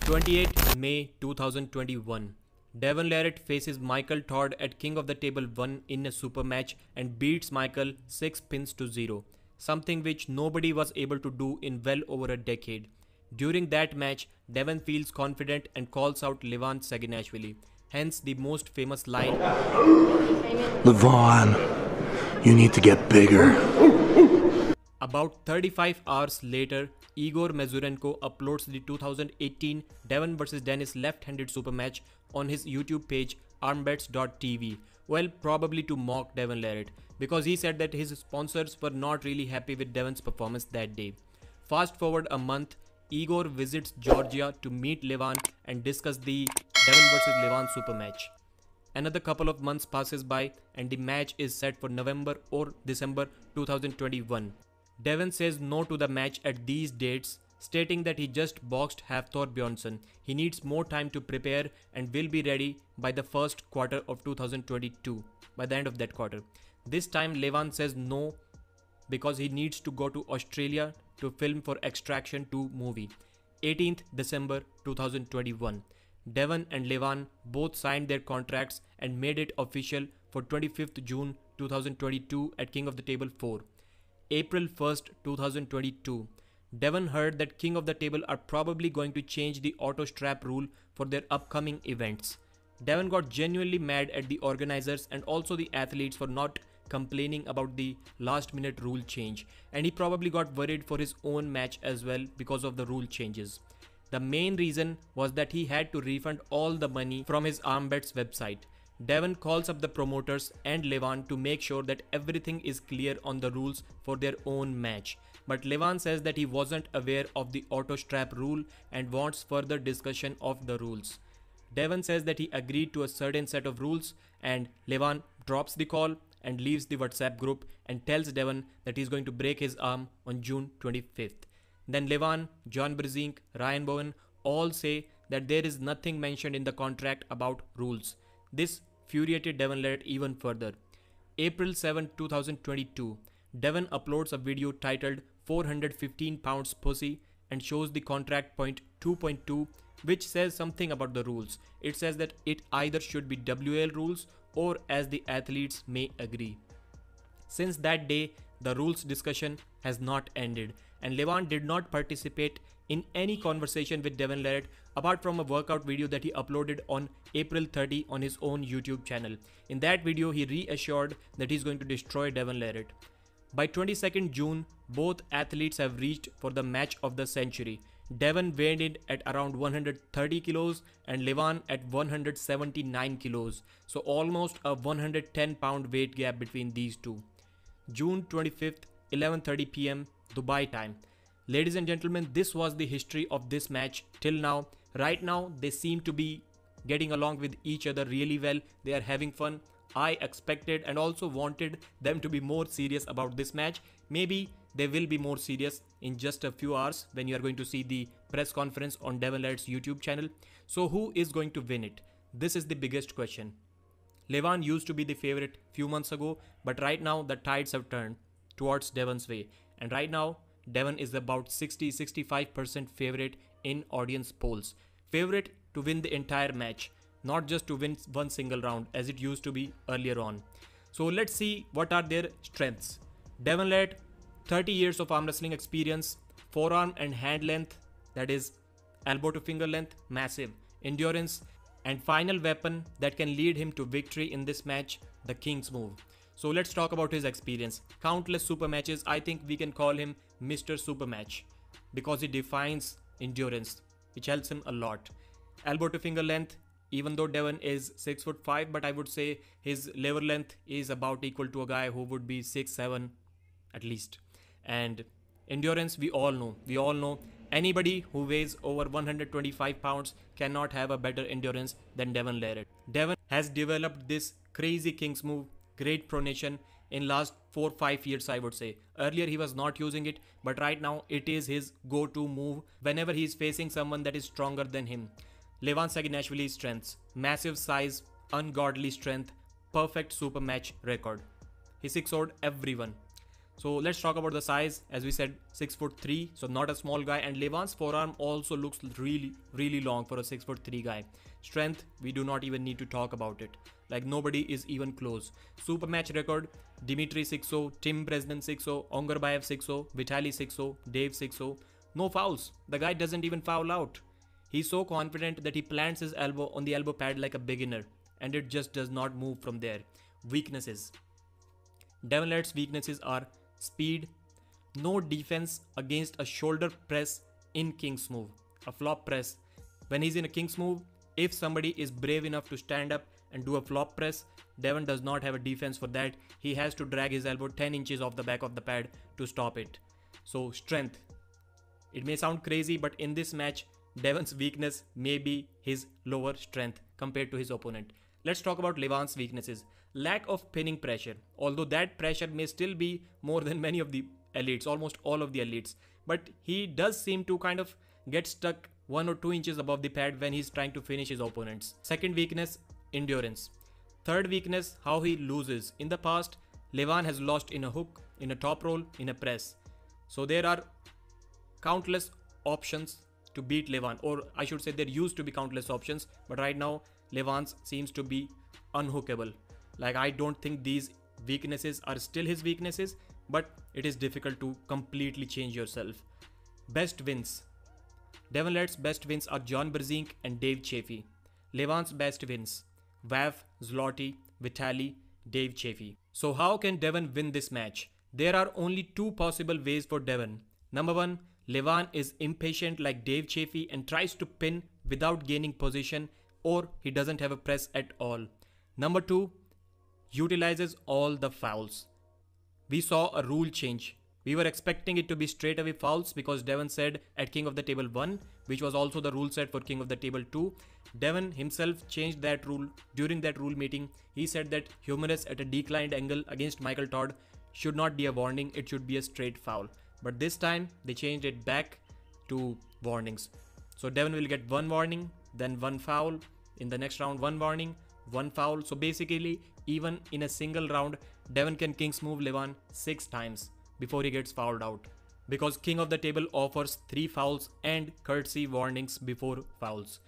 28 May 2021. Devon Larratt faces Michael Todd at King of the Table 1 in a super match and beats Michael 6 pins to 0, something which nobody was able to do in well over a decade. During that match, Devon feels confident and calls out Levan Saginashvili, hence the most famous line, Levan, you need to get bigger. About 35 hours later, Igor Mazurenko uploads the 2018 Devon vs Dennis left-handed super match on his YouTube page armbets.tv, well, probably to mock Devon Larratt, because he said that his sponsors were not really happy with Devon's performance that day. Fast forward a month, Igor visits Georgia to meet Levan and discuss the Devon vs Levan super match. Another couple of months passes by and the match is set for November or December 2021. Devon says no to the match at these dates, stating that he just boxed Hafthor Bjornsson. He needs more time to prepare and will be ready by the first quarter of 2022, by the end of that quarter. This time Levan says no because he needs to go to Australia to film for Extraction 2 movie. 18th December 2021. Devon and Levan both signed their contracts and made it official for 25th June 2022 at King of the Table 4. April 1st, 2022. Devon heard that King of the Table are probably going to change the auto strap rule for their upcoming events. Devon got genuinely mad at the organizers and also the athletes for not complaining about the last minute rule change, and he probably got worried for his own match as well because of the rule changes. The main reason was that he had to refund all the money from his Armbets website. Devon calls up the promoters and Levan to make sure that everything is clear on the rules for their own match. But Levan says that he wasn't aware of the auto strap rule and wants further discussion of the rules. Devon says that he agreed to a certain set of rules and Levan drops the call and leaves the WhatsApp group and tells Devon that he's going to break his arm on June 25th. Then Levan, John Brzezinski, Ryan Bowen all say that there is nothing mentioned in the contract about rules. This infuriated Devon Larratt even further. April 7, 2022. Devon uploads a video titled 415 pounds pussy and shows the contract point 2.2, which says something about the rules. It says that it either should be WL rules or as the athletes may agree. Since that day, the rules discussion has not ended and Levan did not participate in any conversation with Devon Larratt apart from a workout video that he uploaded on April 30 on his own YouTube channel. In that video, he reassured that he's going to destroy Devon Larratt. By 22nd June, both athletes have reached for the match of the century. Devon weighed in at around 130 kilos and Levan at 179 kilos. So almost a 110 pound weight gap between these two. June 25th, 11:30 PM, Dubai time. Ladies and gentlemen, this was the history of this match till now. Right now, they seem to be getting along with each other really well. They are having fun. I expected and also wanted them to be more serious about this match. Maybe they will be more serious in just a few hours when you are going to see the press conference on Devon Larratt's YouTube channel. So who is going to win it? This is the biggest question. Levan used to be the favorite few months ago, but right now the tides have turned towards Devon's way. And right now, Devon is about 60-65% favorite in audience polls. Favorite to win the entire match, not just to win one single round as it used to be earlier on. So let's see what are their strengths. Devon Larratt, 30 years of arm wrestling experience, forearm and hand length, that is elbow to finger length, massive. Endurance, and final weapon that can lead him to victory in this match, the King's Move. So let's talk about his experience. Countless super matches. I think we can call him Mr. Super Match because he defines endurance, which helps him a lot. Elbow to finger length, even though Devon is 6'5", but I would say his lever length is about equal to a guy who would be 6'7" at least. And endurance, we all know anybody who weighs over 125 pounds cannot have a better endurance than Devon Larratt. Devon has developed this crazy King's Move, great pronation, in last 4-5 years, I would say. Earlier he was not using it, but right now it is his go-to move whenever he is facing someone that is stronger than him. Levan Saginashvili's strengths: massive size, ungodly strength, perfect super match record. He 6-0'd everyone. So let's talk about the size. As we said, 6'3", so not a small guy, and Levan's forearm also looks really long for a 6'3" guy. Strength, we do not even need to talk about it. Like nobody is even close. Super match record: Dimitri 6-0, Tim Bresnan 6-0, Ongarbayev 6-0, Vitali 6-0, Dave 6-0. No fouls. The guy doesn't even foul out. He's so confident that he plants his elbow on the elbow pad like a beginner, and it just does not move from there. Weaknesses. Devon Larratt's weaknesses are speed, no defense against a shoulder press in King's move, a flop press. When he's in a King's move, if somebody is brave enough to stand up and do a flop press, Devon does not have a defense for that. He has to drag his elbow 10 inches off the back of the pad to stop it. So strength. It may sound crazy, but in this match, Devon's weakness may be his lower strength compared to his opponent. Let's talk about Levan's weaknesses. Lack of pinning pressure. Although that pressure may still be more than many of the elites, almost all of the elites. But he does seem to kind of get stuck 1 or 2 inches above the pad when he's trying to finish his opponents. Second weakness, endurance. Third weakness, how he loses. In the past, Levan has lost in a hook, in a top roll, in a press. So there are countless options to beat Levan, or I should say there used to be countless options, but right now Levan's seems to be unhookable. Like, I don't think these weaknesses are still his weaknesses, but it is difficult to completely change yourself. Best wins. Devon Larratt's best wins are John Brzezinski and Dave Chaffee. Levan's best wins: Vav, Zloty, Vitali, Dave Chaffee. So how can Devon win this match? There are only two possible ways for Devon. Number one, Levan is impatient like Dave Chaffee and tries to pin without gaining position, or he doesn't have a press at all. Number two, utilizes all the fouls. We saw a rule change. We were expecting it to be straight away fouls because Devon said at King of the Table 1, which was also the rule set for King of the Table 2. Devon himself changed that rule during that rule meeting. He said that humerus at a declined angle against Michael Todd should not be a warning, it should be a straight foul. But this time they changed it back to warnings. So Devon will get one warning, then one foul. In the next round, one warning, one foul. So basically, even in a single round, Devon can King's move Levan 6 times before he gets fouled out. Because King of the Table offers 3 fouls and courtesy warnings before fouls.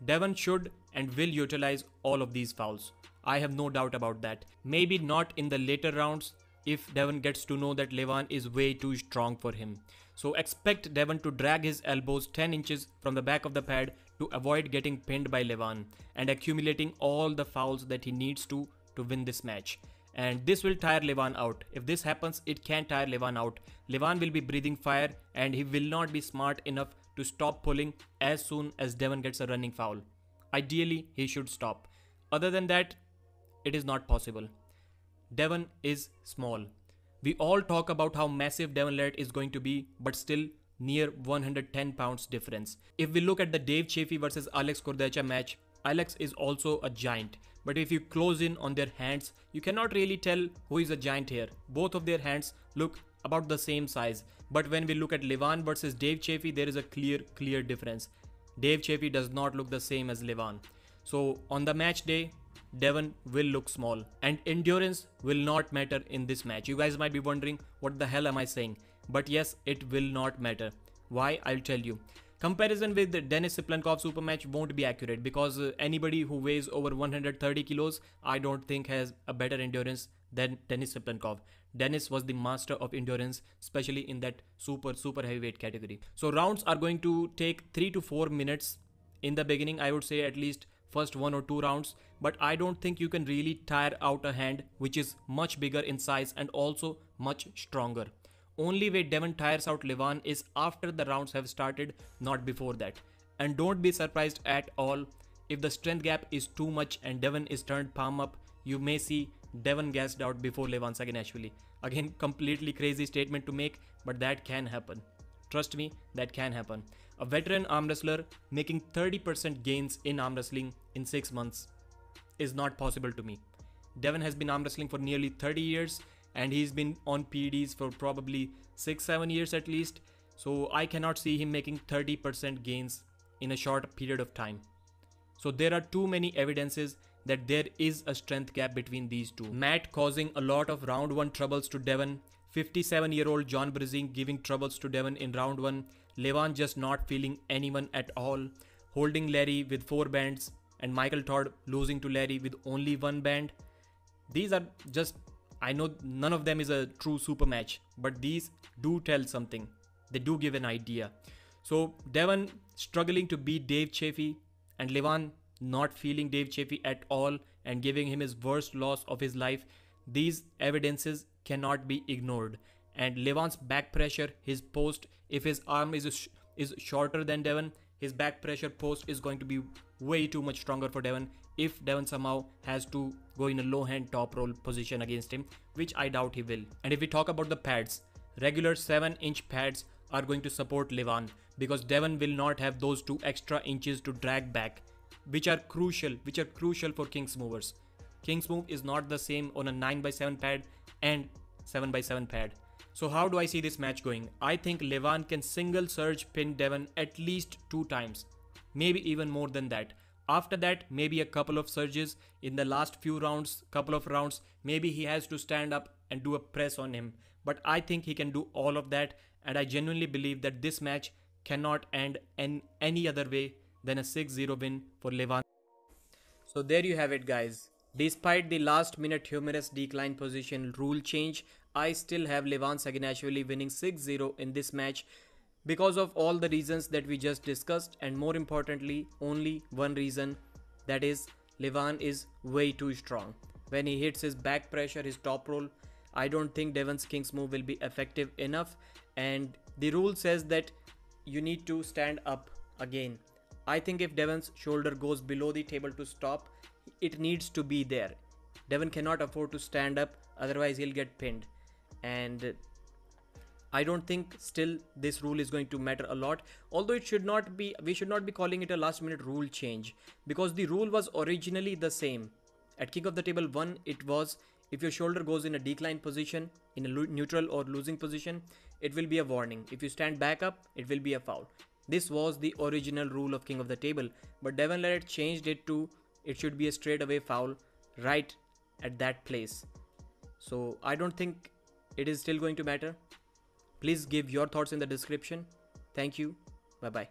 Devon should and will utilize all of these fouls. I have no doubt about that. Maybe not in the later rounds if Devon gets to know that Levan is way too strong for him. So expect Devon to drag his elbows 10 inches from the back of the pad to avoid getting pinned by Levan and accumulating all the fouls that he needs to win this match. And this will tire Levan out. If this happens, it can tire Levan out. Levan will be breathing fire and he will not be smart enough to stop pulling as soon as Devon gets a running foul. Ideally, he should stop. Other than that, it is not possible. Devon is small. We all talk about how massive Devon Larratt is going to be, but still near 110 pounds difference. If we look at the Dave Chaffee versus Alex Kordacha match, Alex is also a giant. But if you close in on their hands, you cannot really tell who is a giant here. Both of their hands look about the same size. But when we look at Levan versus Dave Chaffee, there is a clear difference. Dave Chaffee does not look the same as Levan. So on the match day, Devon will look small and endurance will not matter in this match. You guys might be wondering, what the hell am I saying? But yes, it will not matter. Why? I'll tell you. Comparison with the Denis Siplankov super match won't be accurate because anybody who weighs over 130 kilos, I don't think has a better endurance than Denis Siplankov. Denis was the master of endurance, especially in that super heavyweight category. So rounds are going to take 3 to 4 minutes in the beginning. I would say at least first 1 or 2 rounds, but I don't think you can really tire out a hand which is much bigger in size and also much stronger. Only way Devon tires out Levan is after the rounds have started, not before that. And don't be surprised at all if the strength gap is too much and Devon is turned palm up. You may see Devon gassed out before Levan saginashvili. Again, completely crazy statement to make, but that can happen. Trust me, that can happen. A veteran arm wrestler making 30% gains in arm wrestling in 6 months is not possible to me. Devon has been arm wrestling for nearly 30 years and he's been on PEDs for probably 6-7 years at least. So I cannot see him making 30% gains in a short period of time. So there are too many evidences that there is a strength gap between these two. Matt causing a lot of round 1 troubles to Devon. 57-year-old John Brizing giving troubles to Devon in round 1. Levan just not feeling anyone at all. Holding Larry with 4 bands. And Michael Todd losing to Larry with only 1 band. These are just, I know none of them is a true super match, but these do tell something. They do give an idea. So Devon struggling to beat Dave Chaffee and Levan not feeling Dave Chaffee at all and giving him his worst loss of his life. These evidences cannot be ignored. And Levan's back pressure, his post, if his arm is shorter than Devon, his back pressure post is going to be way too much stronger for Devon if Devon somehow has to go in a low hand top roll position against him, which I doubt he will. And if we talk about the pads, regular 7-inch pads are going to support Levan because Devon will not have those 2 extra inches to drag back, which are crucial for King's movers. King's move is not the same on a 9x7 pad and 7x7 pad. So how do I see this match going? I think Levan can single surge pin Devon at least 2 times, maybe even more than that. After that, maybe a couple of surges in the last few rounds, couple of rounds, maybe he has to stand up and do a press on him. But I think he can do all of that, and I genuinely believe that this match cannot end in any other way than a 6-0 win for Levan. So there you have it, guys. Despite the last minute humorous decline position rule change, I still have Levan Saginashvili winning 6-0 in this match because of all the reasons that we just discussed, and more importantly, only one reason, that is Levan is way too strong. When he hits his back pressure, his top roll, I don't think Devon's King's move will be effective enough, and the rule says that you need to stand up again. I think if Devon's shoulder goes below the table to stop, it needs to be there. Devon cannot afford to stand up, otherwise he'll get pinned. And I don't think still this rule is going to matter a lot, although it should not be, we should not be calling it a last minute rule change, because the rule was originally the same. At King of the Table 1, it was if your shoulder goes in a decline position, in a neutral or losing position, it will be a warning. If you stand back up, it will be a foul. This was the original rule of King of the Table, but Devon Larratt changed it to it should be a straight away foul right at that place. So I don't think it is still going to matter. Please give your thoughts in the description. Thank you. Bye bye.